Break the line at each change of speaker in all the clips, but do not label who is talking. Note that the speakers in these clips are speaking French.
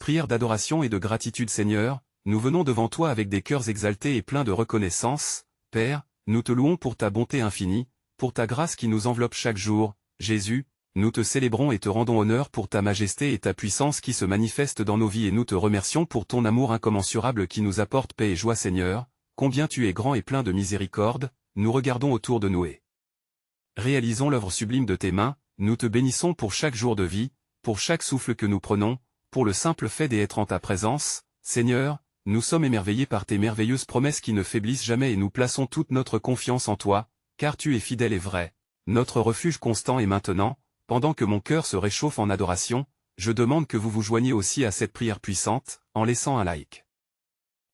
Prière d'adoration et de gratitude Seigneur, nous venons devant toi avec des cœurs exaltés et pleins de reconnaissance. Père, nous te louons pour ta bonté infinie, pour ta grâce qui nous enveloppe chaque jour. Jésus, nous te célébrons et te rendons honneur pour ta majesté et ta puissance qui se manifestent dans nos vies et nous te remercions pour ton amour incommensurable qui nous apporte paix et joie Seigneur, combien tu es grand et plein de miséricorde, nous regardons autour de nous et réalisons l'œuvre sublime de tes mains, nous te bénissons pour chaque jour de vie, pour chaque souffle que nous prenons, pour le simple fait d'être en ta présence, Seigneur, nous sommes émerveillés par tes merveilleuses promesses qui ne faiblissent jamais et nous plaçons toute notre confiance en toi, car tu es fidèle et vrai, notre refuge constant et maintenant, pendant que mon cœur se réchauffe en adoration, je demande que vous vous joigniez aussi à cette prière puissante, en laissant un like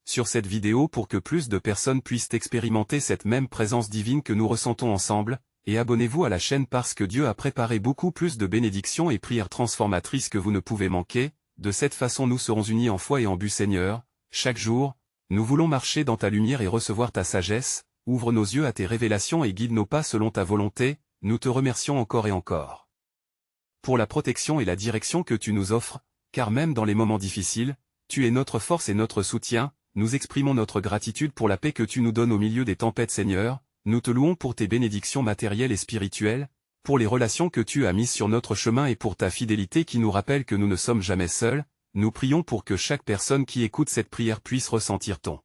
sur cette vidéo pour que plus de personnes puissent expérimenter cette même présence divine que nous ressentons ensemble, et abonnez-vous à la chaîne parce que Dieu a préparé beaucoup plus de bénédictions et prières transformatrices que vous ne pouvez manquer, de cette façon nous serons unis en foi et en but Seigneur, chaque jour, nous voulons marcher dans ta lumière et recevoir ta sagesse, ouvre nos yeux à tes révélations et guide nos pas selon ta volonté, nous te remercions encore et encore pour la protection et la direction que tu nous offres, car même dans les moments difficiles, tu es notre force et notre soutien, nous exprimons notre gratitude pour la paix que tu nous donnes au milieu des tempêtes Seigneur, nous te louons pour tes bénédictions matérielles et spirituelles, pour les relations que tu as mises sur notre chemin et pour ta fidélité qui nous rappelle que nous ne sommes jamais seuls, nous prions pour que chaque personne qui écoute cette prière puisse ressentir ton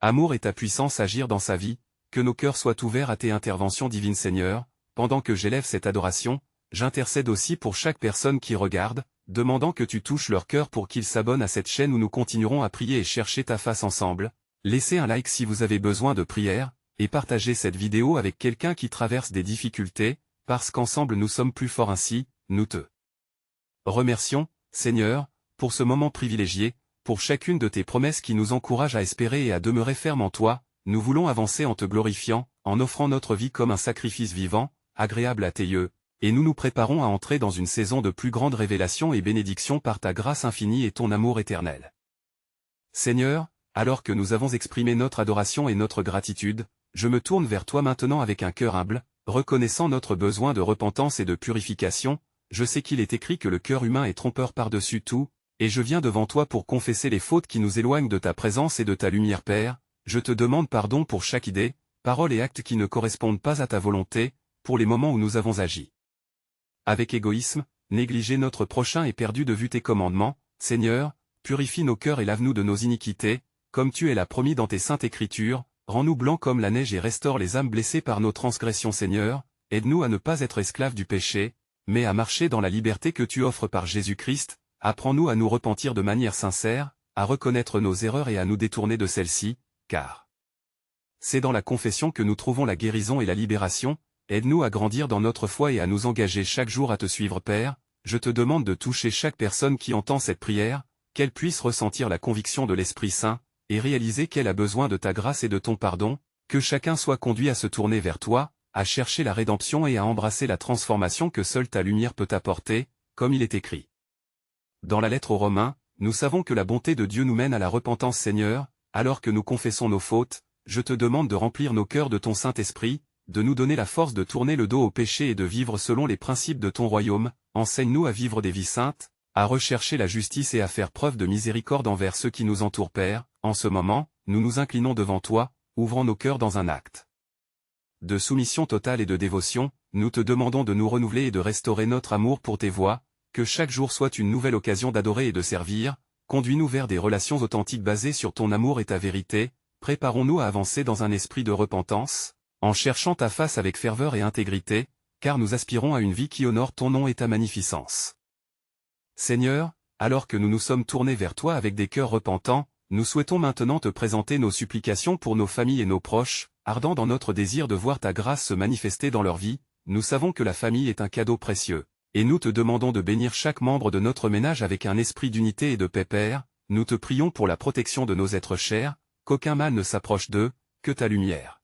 amour et ta puissance agir dans sa vie, que nos cœurs soient ouverts à tes interventions divines Seigneur, pendant que j'élève cette adoration, j'intercède aussi pour chaque personne qui regarde, demandant que tu touches leur cœur pour qu'ils s'abonnent à cette chaîne où nous continuerons à prier et chercher ta face ensemble, laissez un like si vous avez besoin de prière, et partagez cette vidéo avec quelqu'un qui traverse des difficultés, parce qu'ensemble nous sommes plus forts ainsi, nous te remercions, Seigneur, pour ce moment privilégié, pour chacune de tes promesses qui nous encouragent à espérer et à demeurer fermes en toi, nous voulons avancer en te glorifiant, en offrant notre vie comme un sacrifice vivant, agréable à tes yeux, et nous nous préparons à entrer dans une saison de plus grande révélation et bénédiction par ta grâce infinie et ton amour éternel. Seigneur, alors que nous avons exprimé notre adoration et notre gratitude, je me tourne vers toi maintenant avec un cœur humble, reconnaissant notre besoin de repentance et de purification, je sais qu'il est écrit que le cœur humain est trompeur par-dessus tout, et je viens devant toi pour confesser les fautes qui nous éloignent de ta présence et de ta lumière Père, je te demande pardon pour chaque idée, parole et acte qui ne correspondent pas à ta volonté, pour les moments où nous avons agi avec égoïsme, négligé notre prochain et perdu de vue tes commandements, Seigneur, purifie nos cœurs et lave-nous de nos iniquités, comme tu l'as promis dans tes saintes écritures, rends-nous blancs comme la neige et restaure les âmes blessées par nos transgressions Seigneur, aide-nous à ne pas être esclaves du péché, mais à marcher dans la liberté que tu offres par Jésus-Christ, apprends-nous à nous repentir de manière sincère, à reconnaître nos erreurs et à nous détourner de celles-ci, car c'est dans la confession que nous trouvons la guérison et la libération, aide-nous à grandir dans notre foi et à nous engager chaque jour à te suivre Père, je te demande de toucher chaque personne qui entend cette prière, qu'elle puisse ressentir la conviction de l'Esprit Saint, et réaliser qu'elle a besoin de ta grâce et de ton pardon, que chacun soit conduit à se tourner vers toi, à chercher la rédemption et à embrasser la transformation que seule ta lumière peut apporter, comme il est écrit. Dans la lettre aux Romains, nous savons que la bonté de Dieu nous mène à la repentance Seigneur, alors que nous confessons nos fautes, je te demande de remplir nos cœurs de ton Saint-Esprit, de nous donner la force de tourner le dos au péché et de vivre selon les principes de ton royaume, enseigne-nous à vivre des vies saintes, à rechercher la justice et à faire preuve de miséricorde envers ceux qui nous entourent Père, en ce moment, nous nous inclinons devant toi, ouvrant nos cœurs dans un acte de soumission totale et de dévotion, nous te demandons de nous renouveler et de restaurer notre amour pour tes voies, que chaque jour soit une nouvelle occasion d'adorer et de servir, conduis-nous vers des relations authentiques basées sur ton amour et ta vérité, préparons-nous à avancer dans un esprit de repentance, en cherchant ta face avec ferveur et intégrité, car nous aspirons à une vie qui honore ton nom et ta magnificence. Seigneur, alors que nous nous sommes tournés vers toi avec des cœurs repentants, nous souhaitons maintenant te présenter nos supplications pour nos familles et nos proches, ardents dans notre désir de voir ta grâce se manifester dans leur vie, nous savons que la famille est un cadeau précieux, et nous te demandons de bénir chaque membre de notre ménage avec un esprit d'unité et de paix Père, nous te prions pour la protection de nos êtres chers, qu'aucun mal ne s'approche d'eux, que ta lumière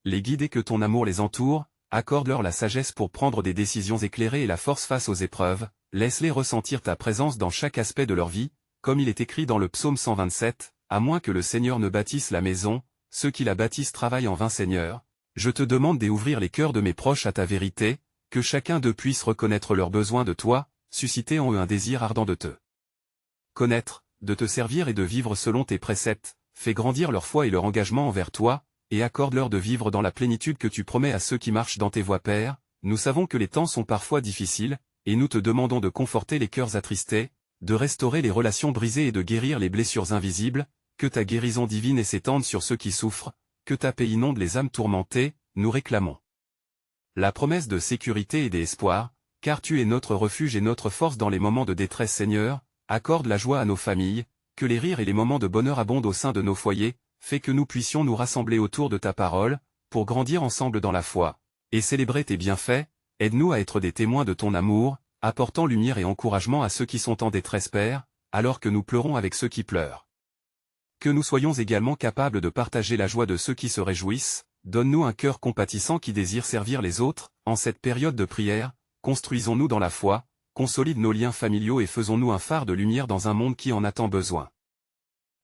les guide et que ton amour les entoure, accorde-leur la sagesse pour prendre des décisions éclairées et la force face aux épreuves, laisse-les ressentir ta présence dans chaque aspect de leur vie, comme il est écrit dans le psaume 127, à moins que le Seigneur ne bâtisse la maison, ceux qui la bâtissent travaillent en vain Seigneur, je te demande d'ouvrir les cœurs de mes proches à ta vérité, que chacun d'eux puisse reconnaître leurs besoins de toi, susciter en eux un désir ardent de te connaître, de te servir et de vivre selon tes préceptes, fais grandir leur foi et leur engagement envers toi, et accorde-leur de vivre dans la plénitude que tu promets à ceux qui marchent dans tes voies, Père. Nous savons que les temps sont parfois difficiles, et nous te demandons de conforter les cœurs attristés, de restaurer les relations brisées et de guérir les blessures invisibles, que ta guérison divine s'étende sur ceux qui souffrent, que ta paix inonde les âmes tourmentées, nous réclamons la promesse de sécurité et d'espoir, car tu es notre refuge et notre force dans les moments de détresse, Seigneur. Accorde la joie à nos familles, que les rires et les moments de bonheur abondent au sein de nos foyers, fais que nous puissions nous rassembler autour de ta parole, pour grandir ensemble dans la foi, et célébrer tes bienfaits. Aide-nous à être des témoins de ton amour, apportant lumière et encouragement à ceux qui sont en détresse, Père, alors que nous pleurons avec ceux qui pleurent. Que nous soyons également capables de partager la joie de ceux qui se réjouissent. Donne-nous un cœur compatissant qui désire servir les autres. En cette période de prière, construisons-nous dans la foi, consolide nos liens familiaux et faisons-nous un phare de lumière dans un monde qui en a tant besoin.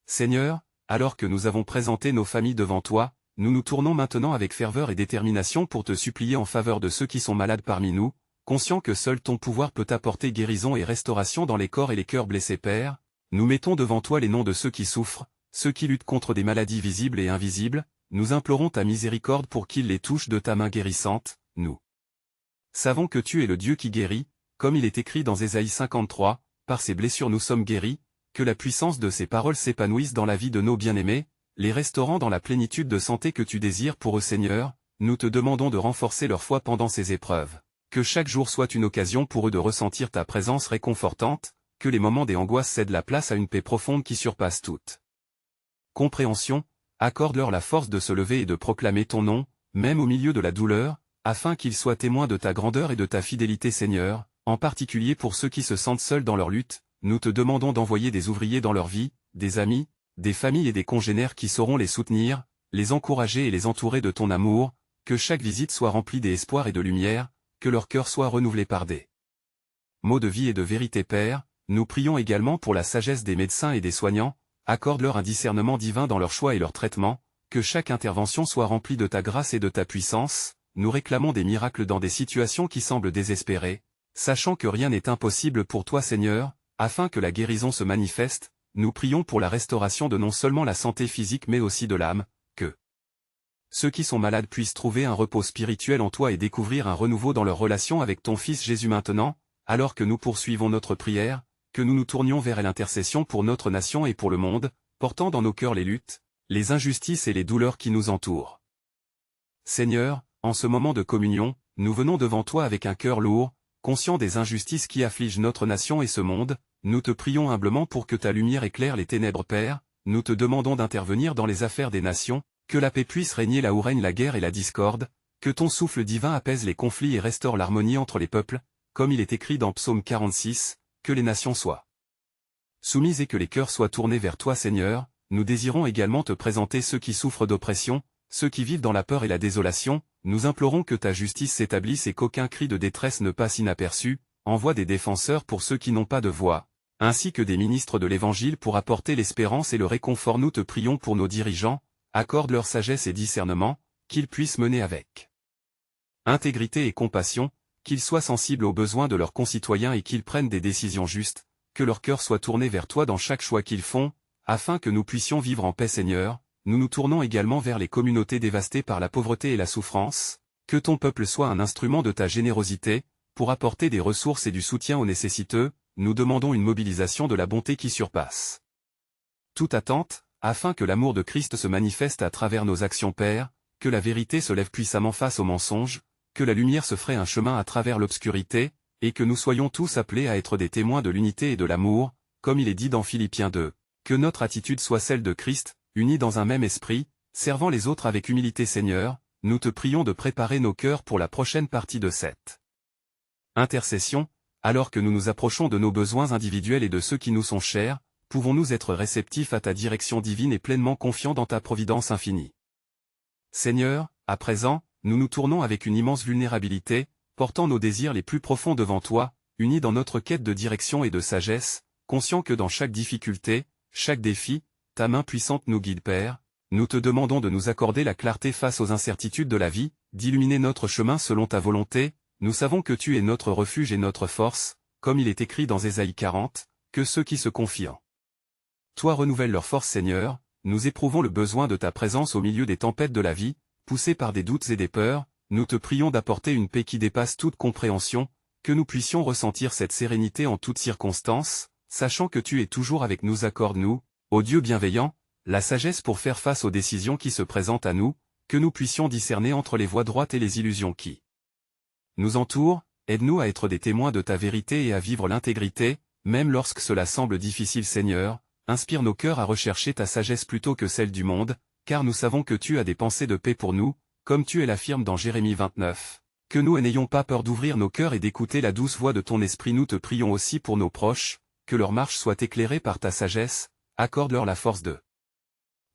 Seigneur, alors que nous avons présenté nos familles devant toi, nous nous tournons maintenant avec ferveur et détermination pour te supplier en faveur de ceux qui sont malades parmi nous, conscients que seul ton pouvoir peut apporter guérison et restauration dans les corps et les cœurs blessés, Père. Nous mettons devant toi les noms de ceux qui souffrent, ceux qui luttent contre des maladies visibles et invisibles. Nous implorons ta miséricorde pour qu'ils les touchent de ta main guérissante. Nous savons que tu es le Dieu qui guérit, comme il est écrit dans Ésaïe 53, par ses blessures nous sommes guéris, que la puissance de ces paroles s'épanouisse dans la vie de nos bien-aimés, les restaurant dans la plénitude de santé que tu désires pour eux, Seigneur. Nous te demandons de renforcer leur foi pendant ces épreuves, que chaque jour soit une occasion pour eux de ressentir ta présence réconfortante, que les moments des angoisses cèdent la place à une paix profonde qui surpasse toute compréhension. Accorde-leur la force de se lever et de proclamer ton nom, même au milieu de la douleur, afin qu'ils soient témoins de ta grandeur et de ta fidélité, Seigneur. En particulier pour ceux qui se sentent seuls dans leur lutte, nous te demandons d'envoyer des ouvriers dans leur vie, des amis, des familles et des congénères qui sauront les soutenir, les encourager et les entourer de ton amour, que chaque visite soit remplie d'espoir et de lumière, que leur cœur soit renouvelé par des mots de vie et de vérité, Père. Nous prions également pour la sagesse des médecins et des soignants. Accorde-leur un discernement divin dans leur choix et leur traitement, que chaque intervention soit remplie de ta grâce et de ta puissance. Nous réclamons des miracles dans des situations qui semblent désespérées, sachant que rien n'est impossible pour toi, Seigneur. Afin que la guérison se manifeste, nous prions pour la restauration de non seulement la santé physique mais aussi de l'âme, que ceux qui sont malades puissent trouver un repos spirituel en toi et découvrir un renouveau dans leur relation avec ton Fils Jésus maintenant, alors que nous poursuivons notre prière. Que nous nous tournions vers l'intercession pour notre nation et pour le monde, portant dans nos cœurs les luttes, les injustices et les douleurs qui nous entourent. Seigneur, en ce moment de communion, nous venons devant toi avec un cœur lourd, conscient des injustices qui affligent notre nation et ce monde. Nous te prions humblement pour que ta lumière éclaire les ténèbres, Père. Nous te demandons d'intervenir dans les affaires des nations, que la paix puisse régner là où règne la guerre et la discorde, que ton souffle divin apaise les conflits et restaure l'harmonie entre les peuples, comme il est écrit dans Psaume 46. Que les nations soient soumises et que les cœurs soient tournés vers toi, Seigneur. Nous désirons également te présenter ceux qui souffrent d'oppression, ceux qui vivent dans la peur et la désolation. Nous implorons que ta justice s'établisse et qu'aucun cri de détresse ne passe inaperçu. Envoie des défenseurs pour ceux qui n'ont pas de voix, ainsi que des ministres de l'Évangile pour apporter l'espérance et le réconfort. Nous te prions pour nos dirigeants, accorde leur sagesse et discernement, qu'ils puissent mener avec intégrité et compassion, qu'ils soient sensibles aux besoins de leurs concitoyens et qu'ils prennent des décisions justes, que leur cœur soit tourné vers toi dans chaque choix qu'ils font, afin que nous puissions vivre en paix, Seigneur. Nous nous tournons également vers les communautés dévastées par la pauvreté et la souffrance, que ton peuple soit un instrument de ta générosité, pour apporter des ressources et du soutien aux nécessiteux. Nous demandons une mobilisation de la bonté qui surpasse toute attente, afin que l'amour de Christ se manifeste à travers nos actions, Père, que la vérité se lève puissamment face au mensonge, que la lumière se fraye un chemin à travers l'obscurité, et que nous soyons tous appelés à être des témoins de l'unité et de l'amour, comme il est dit dans Philippiens 2. Que notre attitude soit celle de Christ, unis dans un même esprit, servant les autres avec humilité, Seigneur. Nous te prions de préparer nos cœurs pour la prochaine partie de cette intercession. Alors que nous nous approchons de nos besoins individuels et de ceux qui nous sont chers, pouvons-nous être réceptifs à ta direction divine et pleinement confiants dans ta providence infinie. Seigneur, à présent, nous nous tournons avec une immense vulnérabilité, portant nos désirs les plus profonds devant toi, unis dans notre quête de direction et de sagesse, conscients que dans chaque difficulté, chaque défi, ta main puissante nous guide, Père. Nous te demandons de nous accorder la clarté face aux incertitudes de la vie, d'illuminer notre chemin selon ta volonté. Nous savons que tu es notre refuge et notre force, comme il est écrit dans Ésaïe 40, que ceux qui se confient en toi renouvelle leur force Seigneur, nous éprouvons le besoin de ta présence au milieu des tempêtes de la vie, poussés par des doutes et des peurs, nous te prions d'apporter une paix qui dépasse toute compréhension, que nous puissions ressentir cette sérénité en toutes circonstances, sachant que tu es toujours avec nous. Accorde-nous, ô Dieu bienveillant, la sagesse pour faire face aux décisions qui se présentent à nous, que nous puissions discerner entre les voies droites et les illusions qui nous entourent, aide-nous à être des témoins de ta vérité et à vivre l'intégrité, même lorsque cela semble difficile Seigneur, inspire nos cœurs à rechercher ta sagesse plutôt que celle du monde, car nous savons que tu as des pensées de paix pour nous, comme tu l'affirmes dans Jérémie 29. Que nous n'ayons pas peur d'ouvrir nos cœurs et d'écouter la douce voix de ton esprit. Nous te prions aussi pour nos proches, que leur marche soit éclairée par ta sagesse, accorde-leur la force de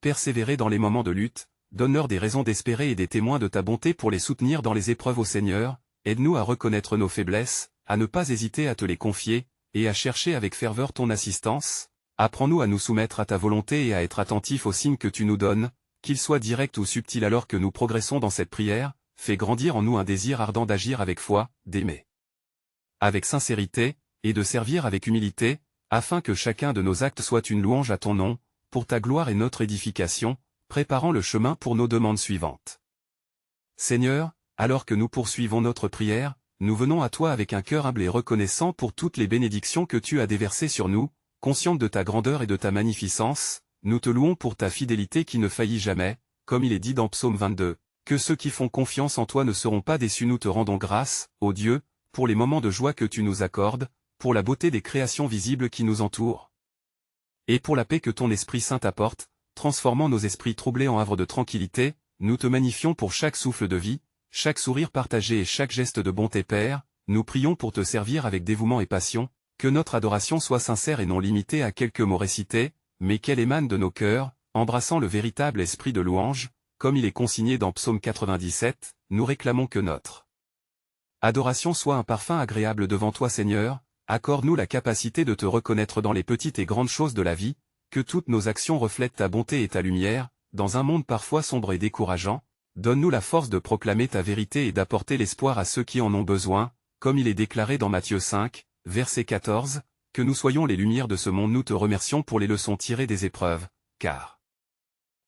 persévérer dans les moments de lutte, donne-leur des raisons d'espérer et des témoins de ta bonté pour les soutenir dans les épreuves au Seigneur, aide-nous à reconnaître nos faiblesses, à ne pas hésiter à te les confier, et à chercher avec ferveur ton assistance. Apprends-nous à nous soumettre à ta volonté et à être attentifs aux signes que tu nous donnes, qu'ils soient directs ou subtils alors que nous progressons dans cette prière, fais grandir en nous un désir ardent d'agir avec foi, d'aimer avec sincérité, et de servir avec humilité, afin que chacun de nos actes soit une louange à ton nom, pour ta gloire et notre édification, préparant le chemin pour nos demandes suivantes. Seigneur, alors que nous poursuivons notre prière, nous venons à toi avec un cœur humble et reconnaissant pour toutes les bénédictions que tu as déversées sur nous, conscients de ta grandeur et de ta magnificence, nous te louons pour ta fidélité qui ne faillit jamais, comme il est dit dans Psaume 22, que ceux qui font confiance en toi ne seront pas déçus. Nous te rendons grâce, ô Dieu, pour les moments de joie que tu nous accordes, pour la beauté des créations visibles qui nous entourent, et pour la paix que ton Esprit Saint apporte, transformant nos esprits troublés en havre de tranquillité. Nous te magnifions pour chaque souffle de vie, chaque sourire partagé et chaque geste de bonté Père, nous prions pour te servir avec dévouement et passion, que notre adoration soit sincère et non limitée à quelques mots récités, mais qu'elle émane de nos cœurs, embrassant le véritable esprit de louange, comme il est consigné dans Psaume 97, nous réclamons que notre adoration soit un parfum agréable devant toi Seigneur, accorde-nous la capacité de te reconnaître dans les petites et grandes choses de la vie, que toutes nos actions reflètent ta bonté et ta lumière, dans un monde parfois sombre et décourageant, donne-nous la force de proclamer ta vérité et d'apporter l'espoir à ceux qui en ont besoin, comme il est déclaré dans Matthieu 5, verset 14, que nous soyons les lumières de ce monde. Nous te remercions pour les leçons tirées des épreuves, car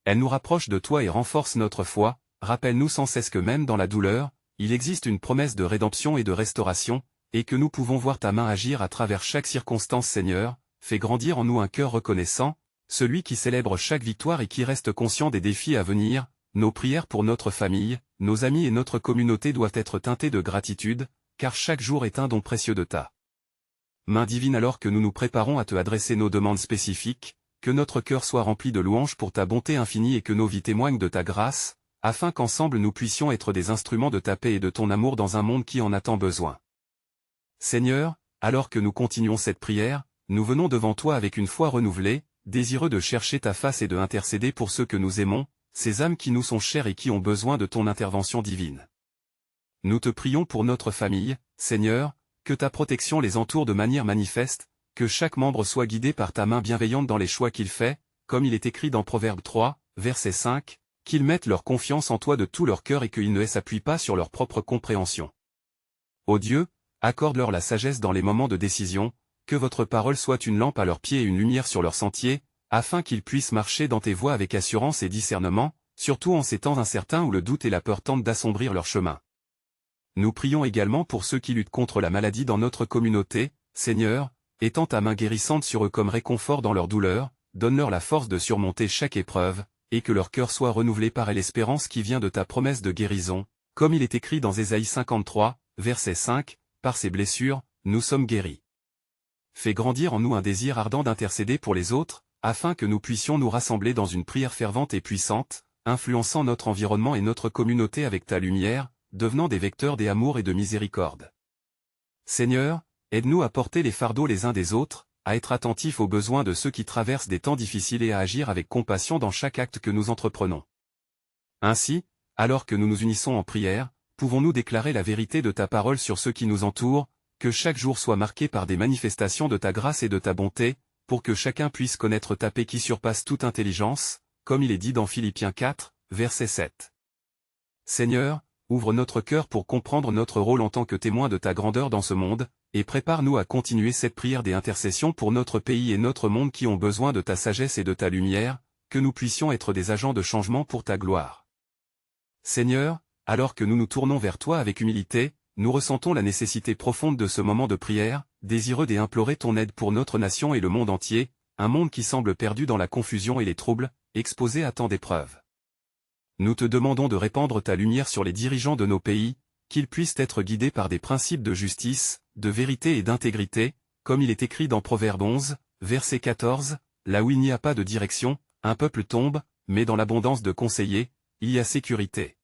elles nous rapprochent de toi et renforcent notre foi. Rappelle-nous sans cesse que même dans la douleur, il existe une promesse de rédemption et de restauration, et que nous pouvons voir ta main agir à travers chaque circonstance Seigneur, fais grandir en nous un cœur reconnaissant, celui qui célèbre chaque victoire et qui reste conscient des défis à venir. Nos prières pour notre famille, nos amis et notre communauté doivent être teintées de gratitude, car chaque jour est un don précieux de ta main divine. Alors que nous nous préparons à te adresser nos demandes spécifiques, que notre cœur soit rempli de louanges pour ta bonté infinie et que nos vies témoignent de ta grâce, afin qu'ensemble nous puissions être des instruments de ta paix et de ton amour dans un monde qui en a tant besoin. Seigneur, alors que nous continuons cette prière, nous venons devant toi avec une foi renouvelée, désireux de chercher ta face et de intercéder pour ceux que nous aimons, ces âmes qui nous sont chères et qui ont besoin de ton intervention divine. Nous te prions pour notre famille, Seigneur, que ta protection les entoure de manière manifeste, que chaque membre soit guidé par ta main bienveillante dans les choix qu'il fait, comme il est écrit dans Proverbe 3, verset 5, qu'ils mettent leur confiance en toi de tout leur cœur et qu'ils ne s'appuient pas sur leur propre compréhension. Ô Dieu, accorde-leur la sagesse dans les moments de décision, que votre parole soit une lampe à leurs pieds et une lumière sur leur sentier, afin qu'ils puissent marcher dans tes voies avec assurance et discernement, surtout en ces temps incertains où le doute et la peur tentent d'assombrir leur chemin. Nous prions également pour ceux qui luttent contre la maladie dans notre communauté, Seigneur, étends ta main guérissante sur eux comme réconfort dans leur douleur, donne-leur la force de surmonter chaque épreuve, et que leur cœur soit renouvelé par l'espérance qui vient de ta promesse de guérison, comme il est écrit dans Ésaïe 53, verset 5, par ces blessures, nous sommes guéris. Fais grandir en nous un désir ardent d'intercéder pour les autres, afin que nous puissions nous rassembler dans une prière fervente et puissante, influençant notre environnement et notre communauté avec ta lumière, devenant des vecteurs d'amour et de miséricorde. Seigneur, aide-nous à porter les fardeaux les uns des autres, à être attentifs aux besoins de ceux qui traversent des temps difficiles et à agir avec compassion dans chaque acte que nous entreprenons. Ainsi, alors que nous nous unissons en prière, pouvons-nous déclarer la vérité de ta parole sur ceux qui nous entourent, que chaque jour soit marqué par des manifestations de ta grâce et de ta bonté, pour que chacun puisse connaître ta paix qui surpasse toute intelligence, comme il est dit dans Philippiens 4, verset 7. Seigneur, ouvre notre cœur pour comprendre notre rôle en tant que témoin de ta grandeur dans ce monde, et prépare-nous à continuer cette prière des intercessions pour notre pays et notre monde qui ont besoin de ta sagesse et de ta lumière, que nous puissions être des agents de changement pour ta gloire. Seigneur, alors que nous nous tournons vers toi avec humilité, nous ressentons la nécessité profonde de ce moment de prière, désireux d'implorer ton aide pour notre nation et le monde entier, un monde qui semble perdu dans la confusion et les troubles, exposé à tant d'épreuves. Nous te demandons de répandre ta lumière sur les dirigeants de nos pays, qu'ils puissent être guidés par des principes de justice, de vérité et d'intégrité, comme il est écrit dans Proverbe 11, verset 14, là où il n'y a pas de direction, un peuple tombe, mais dans l'abondance de conseillers, il y a sécurité.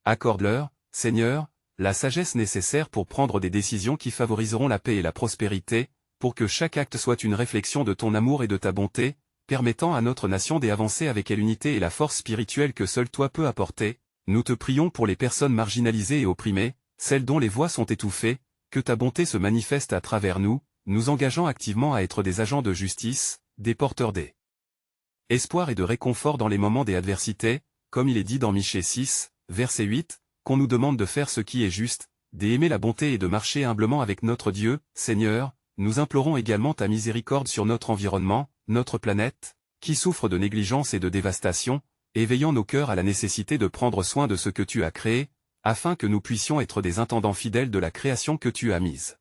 Accorde-leur, Seigneur, la sagesse nécessaire pour prendre des décisions qui favoriseront la paix et la prospérité, pour que chaque acte soit une réflexion de ton amour et de ta bonté, permettant à notre nation d'avancer avec l'unité et la force spirituelle que seul toi peux apporter. Nous te prions pour les personnes marginalisées et opprimées, celles dont les voix sont étouffées, que ta bonté se manifeste à travers nous, nous engageant activement à être des agents de justice, des porteurs d'espoir et de réconfort dans les moments des adversités, comme il est dit dans Michée 6, verset 8, qu'on nous demande de faire ce qui est juste, d'aimer la bonté et de marcher humblement avec notre Dieu. Seigneur, nous implorons également ta miséricorde sur notre environnement, notre planète, qui souffre de négligence et de dévastation, éveillant nos cœurs à la nécessité de prendre soin de ce que tu as créé, afin que nous puissions être des intendants fidèles de la création que tu as mise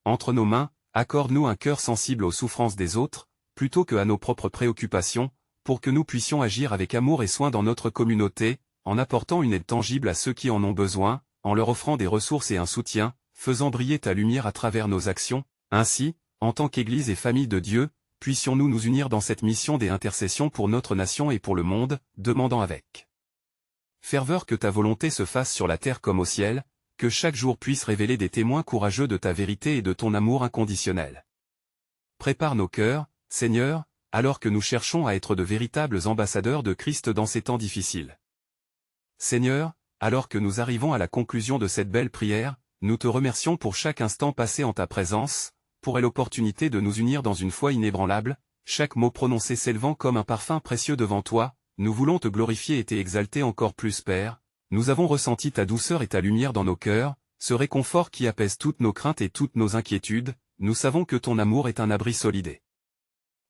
entre nos mains. Accorde-nous un cœur sensible aux souffrances des autres, plutôt que à nos propres préoccupations, pour que nous puissions agir avec amour et soin dans notre communauté, en apportant une aide tangible à ceux qui en ont besoin, en leur offrant des ressources et un soutien, faisant briller ta lumière à travers nos actions. Ainsi, en tant qu'Église et famille de Dieu, puissions-nous nous unir dans cette mission des intercessions pour notre nation et pour le monde, demandant avec ferveur que ta volonté se fasse sur la terre comme au ciel, que chaque jour puisse révéler des témoins courageux de ta vérité et de ton amour inconditionnel. Prépare nos cœurs, Seigneur, alors que nous cherchons à être de véritables ambassadeurs de Christ dans ces temps difficiles. Seigneur, alors que nous arrivons à la conclusion de cette belle prière, nous te remercions pour chaque instant passé en ta présence, pour l'opportunité de nous unir dans une foi inébranlable, chaque mot prononcé s'élevant comme un parfum précieux devant toi. Nous voulons te glorifier et t'exalter encore plus, Père. Nous avons ressenti ta douceur et ta lumière dans nos cœurs, ce réconfort qui apaise toutes nos craintes et toutes nos inquiétudes. Nous savons que ton amour est un abri solide.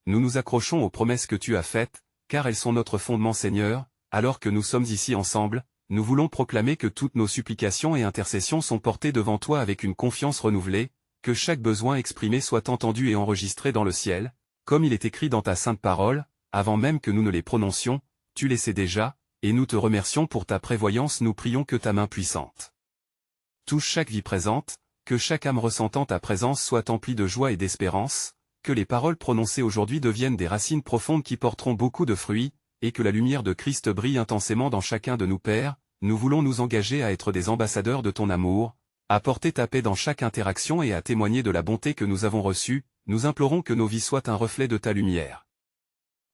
Nous nous accrochons aux promesses que tu as faites, car elles sont notre fondement, Seigneur. Alors que nous sommes ici ensemble, nous voulons proclamer que toutes nos supplications et intercessions sont portées devant toi avec une confiance renouvelée, que chaque besoin exprimé soit entendu et enregistré dans le ciel, comme il est écrit dans ta sainte parole, avant même que nous ne les prononcions. Tu les sais déjà, et nous te remercions pour ta prévoyance. Nous prions que ta main puissante touche chaque vie présente, que chaque âme ressentant ta présence soit emplie de joie et d'espérance, que les paroles prononcées aujourd'hui deviennent des racines profondes qui porteront beaucoup de fruits, et que la lumière de Christ brille intensément dans chacun de nous, Père. Nous voulons nous engager à être des ambassadeurs de ton amour, à porter ta paix dans chaque interaction et à témoigner de la bonté que nous avons reçue. Nous implorons que nos vies soient un reflet de ta lumière,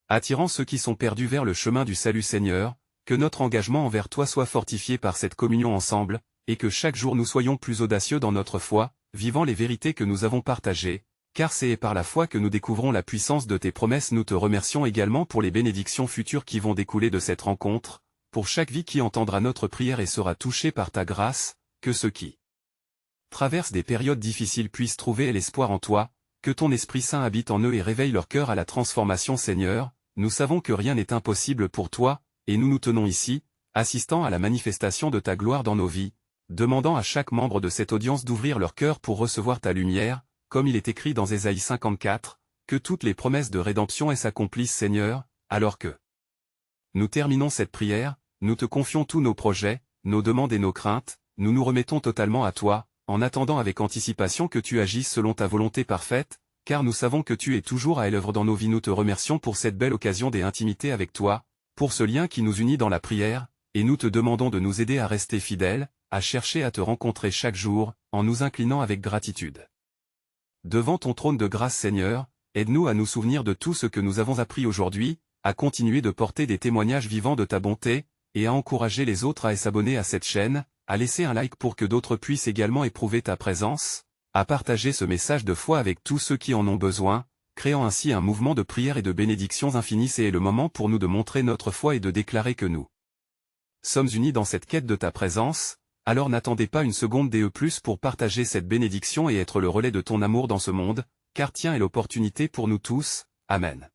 attirant ceux qui sont perdus vers le chemin du salut, Seigneur, que notre engagement envers toi soit fortifié par cette communion ensemble, et que chaque jour nous soyons plus audacieux dans notre foi, vivant les vérités que nous avons partagées, car c'est par la foi que nous découvrons la puissance de tes promesses. Nous te remercions également pour les bénédictions futures qui vont découler de cette rencontre, pour chaque vie qui entendra notre prière et sera touchée par ta grâce, que ceux qui traversent des périodes difficiles puissent trouver l'espoir en toi, que ton Esprit Saint habite en eux et réveille leur cœur à la transformation, Seigneur. Nous savons que rien n'est impossible pour toi, et nous nous tenons ici, assistant à la manifestation de ta gloire dans nos vies, demandant à chaque membre de cette audience d'ouvrir leur cœur pour recevoir ta lumière, comme il est écrit dans Ésaïe 54, que toutes les promesses de rédemption s'accomplissent, Seigneur. Alors que nous terminons cette prière, nous te confions tous nos projets, nos demandes et nos craintes. Nous nous remettons totalement à toi, en attendant avec anticipation que tu agisses selon ta volonté parfaite, car nous savons que tu es toujours à l'œuvre dans nos vies. Nous te remercions pour cette belle occasion d'intimité avec toi, pour ce lien qui nous unit dans la prière, et nous te demandons de nous aider à rester fidèles, à chercher à te rencontrer chaque jour, en nous inclinant avec gratitude devant ton trône de grâce, Seigneur. Aide-nous à nous souvenir de tout ce que nous avons appris aujourd'hui, à continuer de porter des témoignages vivants de ta bonté, et à encourager les autres à s'abonner à cette chaîne, à laisser un like pour que d'autres puissent également éprouver ta présence, à partager ce message de foi avec tous ceux qui en ont besoin, créant ainsi un mouvement de prière et de bénédictions infinies. C'est le moment pour nous de montrer notre foi et de déclarer que nous sommes unis dans cette quête de ta présence, alors n'attendez pas une seconde de plus pour partager cette bénédiction et être le relais de ton amour dans ce monde, car tiens est l'opportunité pour nous tous. Amen.